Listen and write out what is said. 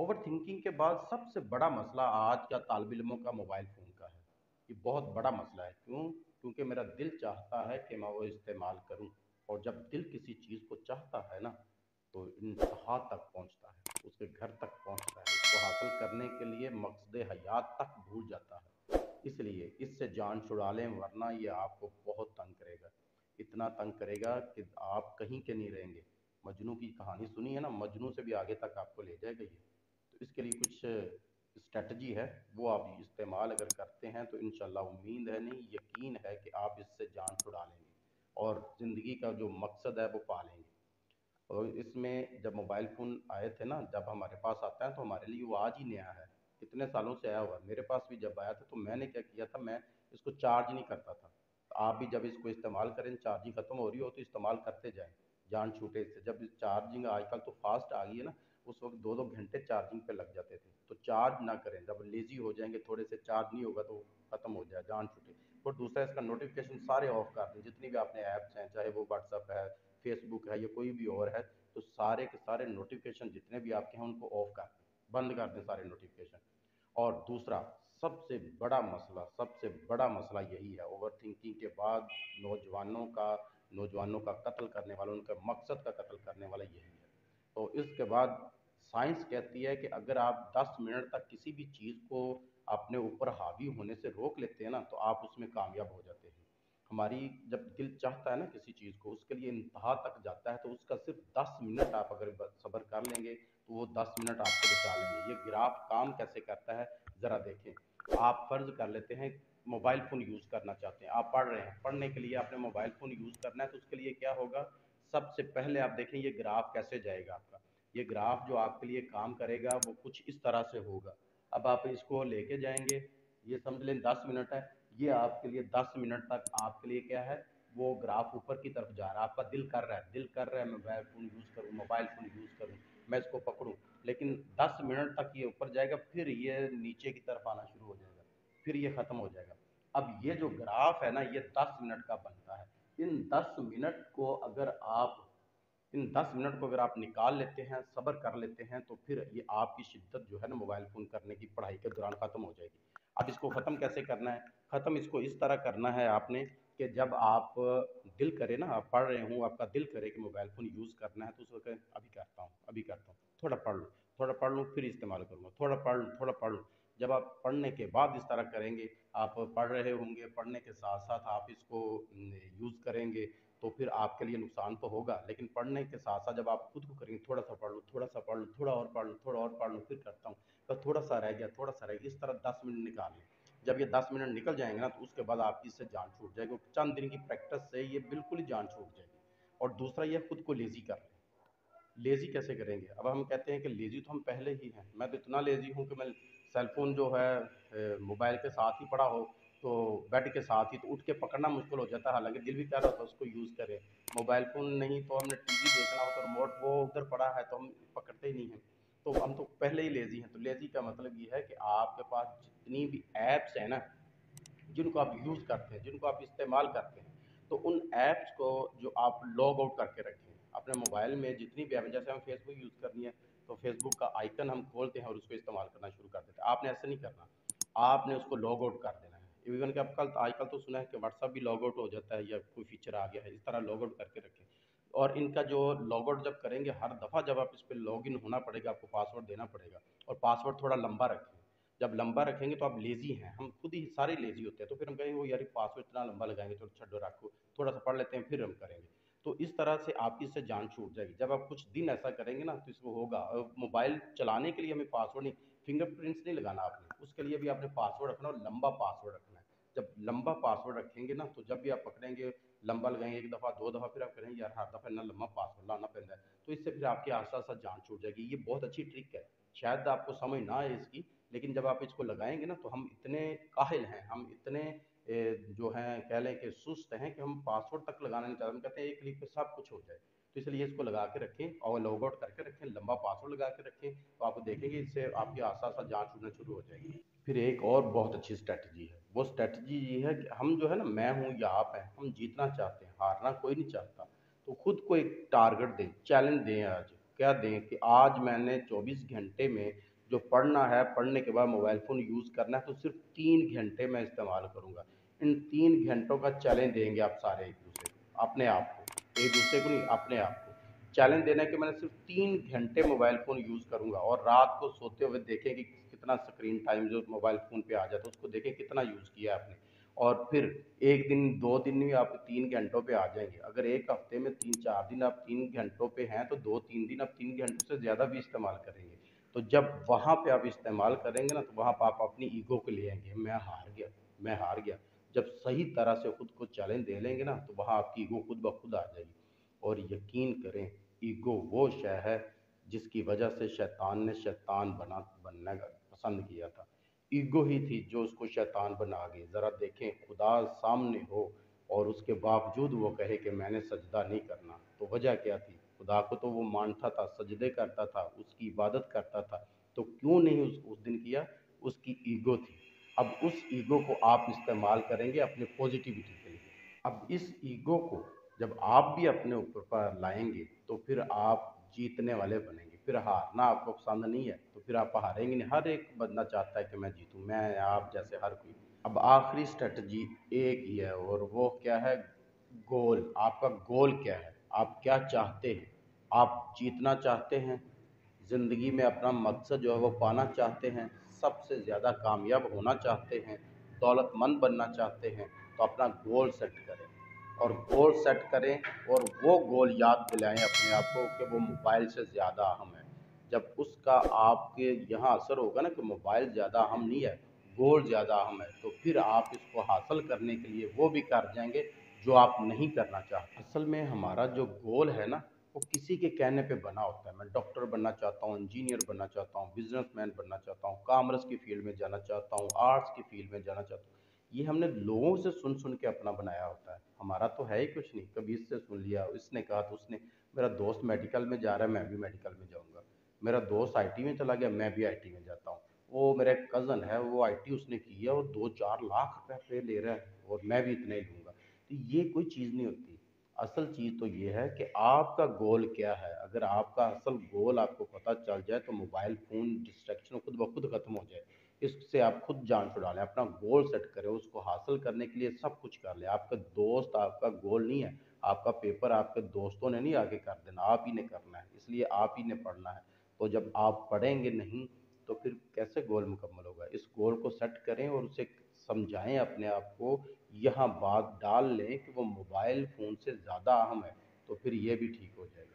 Over thinking के बाद सबसे बड़ा मसला आज का तालिब इल्मों का मोबाइल फ़ोन का है। ये बहुत बड़ा मसला है। क्यों? क्योंकि मेरा दिल चाहता है कि मैं वो इस्तेमाल करूँ, और जब दिल किसी चीज़ को चाहता है ना, तो इंतहा तक पहुँचता है, उसके घर तक पहुँचता है, उसको हासिल करने के लिए मकसद हयात तक भूल जाता है। इसलिए इससे जान छुड़ा लें, वरना ये आपको बहुत तंग करेगा। इतना तंग करेगा कि आप कहीं के नहीं रहेंगे। मजनू की कहानी सुनी है ना, मजनू से भी आगे तक आपको ले जाएगा ये। तो इसके लिए कुछ स्ट्रेटजी है, वो आप इस्तेमाल अगर करते हैं तो इंशाल्लाह उम्मीद है नहीं, यकीन है कि आप इससे जान छुड़ा लेंगे और ज़िंदगी का जो मकसद है वो पा लेंगे। और इसमें जब मोबाइल फ़ोन आए थे ना, जब हमारे पास आता है तो हमारे लिए वो आज ही नया है। कितने सालों से आया हुआ है। मेरे पास भी जब आया था तो मैंने क्या किया था, मैं इसको चार्ज नहीं करता था। तो आप भी जब इसको इस्तेमाल करें, चार्जिंग ख़त्म हो रही हो तो इस्तेमाल करते जाएँ, जान छूटे इससे। जब चार्जिंग आजकल तो फ़ास्ट आ गई है ना, उस वक़्त 2-2 घंटे चार्जिंग पे लग जाते थे। तो चार्ज ना करें, जब लेज़ी हो जाएँगे थोड़े से, चार्ज नहीं होगा तो ख़त्म हो जाए, जान छूटे। और दूसरा, इसका नोटिफ़िकेशन सारे ऑफ कर दें, जितनी भी आपने ऐप्स हैं, चाहे वो व्हाट्सएप है, फेसबुक है या कोई भी और है, तो सारे के सारे नोटिफिकेशन जितने भी आपके हैं उनको ऑफ कर दें, बंद कर दें सारे नोटिफिकेशन। और दूसरा, सबसे बड़ा मसला यही है, ओवर थिंकिंग के बाद नौजवानों का कत्ल करने वाला, उनका मकसद का कत्ल करने वाला यही है। तो इसके बाद साइंस कहती है कि अगर आप 10 मिनट तक किसी भी चीज़ को अपने ऊपर हावी होने से रोक लेते हैं ना, तो आप उसमें कामयाब हो जाते हैं। हमारी जब दिल चाहता है ना किसी चीज़ को, उसके लिए इंतहा तक जाता है, तो उसका सिर्फ 10 मिनट आप अगर सब्र कर लेंगे तो वो 10 मिनट आपको बचा लेंगे। ये ग्राफ काम कैसे करता है, ज़रा देखें। आप फ़र्ज़ कर लेते हैं मोबाइल फ़ोन यूज़ करना चाहते हैं, आप पढ़ रहे हैं, पढ़ने के लिए आपने मोबाइल फ़ोन यूज़ करना है, तो उसके लिए क्या होगा? सबसे पहले आप देखें ये ग्राफ कैसे जाएगा आपका। ये ग्राफ जो आपके लिए काम करेगा वो कुछ इस तरह से होगा। अब आप इसको लेके जाएंगे, ये समझ लें 10 मिनट है, ये आपके लिए 10 मिनट तक आपके लिए क्या है, वो ग्राफ ऊपर की तरफ जा रहा है। आपका दिल कर रहा है मोबाइल फ़ोन यूज़ करूँ, मैं इसको पकड़ूँ। लेकिन 10 मिनट तक ये ऊपर जाएगा, फिर ये नीचे की तरफ आना शुरू हो जाएगा, फिर ये ख़त्म हो जाएगा। अब ये जो ग्राफ है ना, ये 10 मिनट का बनता है। इन 10 मिनट को अगर आप इन 10 मिनट को अगर आप निकाल लेते हैं, सब्र कर लेते हैं, तो फिर ये आपकी शिद्दत जो है ना मोबाइल फ़ोन करने की, पढ़ाई के दौरान ख़त्म हो जाएगी। अब इसको ख़त्म कैसे करना है? ख़त्म इसको इस तरह करना है आपने कि जब आप दिल करे ना, आप पढ़ रहे हों, आपका दिल करे कि मोबाइल फ़ोन यूज़ करना है, तो उस वक़्त अभी करता हूँ, थोड़ा पढ़ लूँ, फिर इस्तेमाल करूँगा, थोड़ा पढ़ लूँ। जब आप पढ़ने के बाद इस तरह करेंगे, आप पढ़ रहे होंगे, पढ़ने के साथ-साथ आप इसको यूज़ करेंगे, तो फिर आपके लिए नुकसान तो होगा, लेकिन पढ़ने के साथ-साथ जब आप खुद को करेंगे, थोड़ा-सा पढ़ लूँ, थोड़ा-सा पढ़ लूँ, थोड़ा और पढ़ लूँ, फिर करता हूँ, तो थोड़ा-सा रह गया, इस तरह 10 मिनट निकाल लें। जब ये 10 मिनट निकल जाएँगे ना, तो उसके बाद आपकी इससे जान छूट जाएगी, चंद दिन की प्रैक्टिस से ये बिल्कुल ही जान छूट जाएगी। और दूसरा, ये खुद को लेज़ी कर लें। लेज़ी कैसे करेंगे? अब हम कहते हैं कि लेज़ी तो हम पहले ही हैं। मैं तो इतना लेज़ी हूँ कि मैं सेल फ़ोन जो है मोबाइल के साथ ही पड़ा हो, तो बेड के साथ ही, तो उठ के पकड़ना मुश्किल हो जाता है। हालाँकि दिल भी कर रहा था उसको यूज़ करें। मोबाइल फ़ोन नहीं तो हमने टीवी देखना हो तो रिमोट वो उधर पड़ा है तो हम पकड़ते ही नहीं हैं। तो हम तो पहले ही लेज़ी हैं। तो लेज़ी का मतलब ये है कि आपके पास जितनी भी ऐप्स हैं ना, जिनको आप यूज़ करते हैं, जिनको आप इस्तेमाल करते हैं, तो उन ऐप्स को जो आप लॉग आउट करके रखें। अपने मोबाइल में जितनी भी ऐप, जैसे हमें फेसबुक यूज़ करनी है, तो फेसबुक का आइकन हम खोलते हैं और उसको इस्तेमाल करना शुरू कर देते हैं। आपने ऐसे नहीं करना, आपने उसको लॉग आउट कर देना है। इवन कि अब कल आजकल तो सुना है कि व्हाट्सएप भी लॉग आउट हो जाता है या कोई फीचर आ गया है, इस तरह लॉग आउट करके रखें। और इनका जो लॉग आउट जब करेंगे, हर दफ़ा जब आप इस पे लॉगिन होना पड़ेगा, आपको पासवर्ड देना पड़ेगा, और पासवर्ड थोड़ा लंबा रखें। जब लंबा रखेंगे तो आप लेज़ी हैं, हम खुद ही सारे लेज़ी होते हैं, तो फिर हम कहेंगे वो यार ये पासवर्ड इतना लंबा लगाएँगे, तो छड्डो रखो, थोड़ा-सा पढ़ लेते हैं फिर हम करेंगे। तो इस तरह से आपकी इससे जान छूट जाएगी। जब आप कुछ दिन ऐसा करेंगे ना, तो इसमें होगा। मोबाइल चलाने के लिए हमें पासवर्ड नहीं, फिंगरप्रिंट्स नहीं लगाना आपने, उसके लिए भी आपने पासवर्ड रखना, और लंबा पासवर्ड रखना है। जब लंबा पासवर्ड रखेंगे ना, तो जब भी आप पकड़ेंगे, लंबा लगाएँगे 1 दफ़ा, 2 दफ़ा, फिर आप कहेंगे यार हर दफ़ा इतना लंबा पासवर्ड लाना पैंदा है। तो इससे फिर आपकी आस्ता-आस्ता जान छूट जाएगी। ये बहुत अच्छी ट्रिक है। शायद आपको समझ ना आए इसकी, लेकिन जब आप इसको लगाएँगे ना, तो हम इतने काहिल हैं, हम इतने जो हैं, कह लें कि सुस्त हैं कि हम पासवर्ड तक लगाना नहीं चाहते। हम कहते हैं एक क्लिक पे सब कुछ हो जाए। तो इसलिए इसको लगा के रखें और लॉग आउट करके रखें, लंबा पासवर्ड लगा के रखें, तो आप देखेंगे इससे आपकी आस्ता-आस्ता जान छूटना शुरू हो जाएगी। फिर एक और बहुत अच्छी स्ट्रैटेजी है। वो स्ट्रैटेजी ये है कि हम जो है ना, मैं हूँ या आप हैं, हम जीतना चाहते हैं, हारना कोई नहीं चाहता। तो खुद को एक टारगेट दें, चैलेंज दें आज। क्या दें कि आज मैंने 24 घंटे में जो पढ़ना है, पढ़ने के बाद मोबाइल फ़ोन यूज़ करना है तो सिर्फ 3 घंटे मैं इस्तेमाल करूँगा। इन 3 घंटों का चैलेंज देंगे आप सारे एक दूसरे को, अपने आप को, एक दूसरे को नहीं, अपने आप को चैलेंज देना है कि मैंने सिर्फ 3 घंटे मोबाइल फ़ोन यूज़ करूँगा। और रात को सोते हुए देखें कि कितना स्क्रीन टाइम जो मोबाइल फ़ोन पे आ जाता है उसको देखें कितना यूज़ किया है आपने। और फिर 1 दिन 2 दिन में आप 3 घंटों पे आ जाएंगे। अगर एक हफ्ते में 3-4 दिन आप 3 घंटों पे हैं तो 2-3 दिन आप 3 घंटों से ज़्यादा भी इस्तेमाल करेंगे। तो जब वहाँ पे आप इस्तेमाल करेंगे ना, तो वहाँ पे आप अपनी ईगो को ले आएंगे, मैं हार गया, मैं हार गया। जब सही तरह से खुद को चैलेंज दे लेंगे ना, तो वहाँ आपकी ईगो खुद ब खुद आ जाएगी। और यकीन करें, ईगो वो शय है जिसकी वजह से शैतान ने शैतान बनना पसंद किया था। ईगो ही थी जो उसको शैतान बना गई। ज़रा देखें, खुदा सामने हो और उसके बावजूद वो कहे कि मैंने सजदा नहीं करना, तो वजह क्या थी? खुदा को तो वो मानता था, सजदे करता था, उसकी इबादत करता था, तो क्यों नहीं उस दिन किया? उसकी ईगो थी। अब उस ईगो को आप इस्तेमाल करेंगे अपने पॉजिटिविटी के लिए। अब इस ईगो को जब आप भी अपने ऊपर पर लाएंगे तो फिर आप जीतने वाले बनेंगे। फिर हारना आपको पसंद नहीं है तो फिर आप हारेंगे नहीं। हर एक बंदा चाहता है कि मैं जीतूं, मैं आप जैसे हर कोई। अब आखिरी स्ट्रेटजी एक ही है और वो क्या है? गोल। आपका गोल क्या है? आप क्या चाहते हैं? आप जीतना चाहते हैं? ज़िंदगी में अपना मकसद जो है वो पाना चाहते हैं? सबसे ज़्यादा कामयाब होना चाहते हैं? दौलतमंद बनना चाहते हैं? तो अपना गोल सेट करें। और गोल सेट करें और वो गोल याद दिलाएं अपने आप को कि वो मोबाइल से ज़्यादा अहम है। जब उसका आपके यहाँ असर होगा ना कि मोबाइल ज़्यादा अहम नहीं है, गोल ज़्यादा अहम है, तो फिर आप इसको हासिल करने के लिए वो भी कर जाएंगे जो आप नहीं करना चाहते। असल में हमारा जो गोल है ना, वो किसी के कहने पे बना होता है। मैं डॉक्टर बनना चाहता हूँ, इंजीनियर बनना चाहता हूँ, बिजनेसमैन बनना चाहता हूँ, कॉमर्स की फील्ड में जाना चाहता हूँ, आर्ट्स की फील्ड में जाना चाहता हूँ। ये हमने लोगों से सुन सुन के अपना बनाया होता है। हमारा तो है ही कुछ नहीं। कभी इससे सुन लिया, इसने कहा तो उसने। मेरा दोस्त मेडिकल में जा रहा है, मैं भी मेडिकल में जाऊँगा। मेरा दोस्त आईटी में चला गया, मैं भी आईटी में जाता हूँ। वो मेरा एक कज़न है, वो आईटी उसने की है और 2-4 लाख रुपए पे ले रहा है और मैं भी इतना ही लूँगा। तो ये कोई चीज़ नहीं होती। असल चीज़ तो ये है कि आपका गोल क्या है। अगर आपका असल गोल आपको पता चल जाए तो मोबाइल फ़ोन डिस्ट्रैक्शन खुद ब खुद ख़त्म हो जाए। इससे आप खुद जान छुड़ा लें, अपना गोल सेट करें, उसको हासिल करने के लिए सब कुछ कर लें। आपका दोस्त आपका गोल नहीं है, आपका पेपर आपके दोस्तों ने नहीं आगे कर देना, आप ही ने करना है, इसलिए आप ही ने पढ़ना है। तो जब आप पढ़ेंगे नहीं तो फिर कैसे गोल मुकम्मल होगा? इस गोल को सेट करें और उसे समझाएं अपने आप को, यहाँ बात डाल लें कि वो मोबाइल फ़ोन से ज़्यादा अहम है, तो फिर ये भी ठीक हो जाएगा।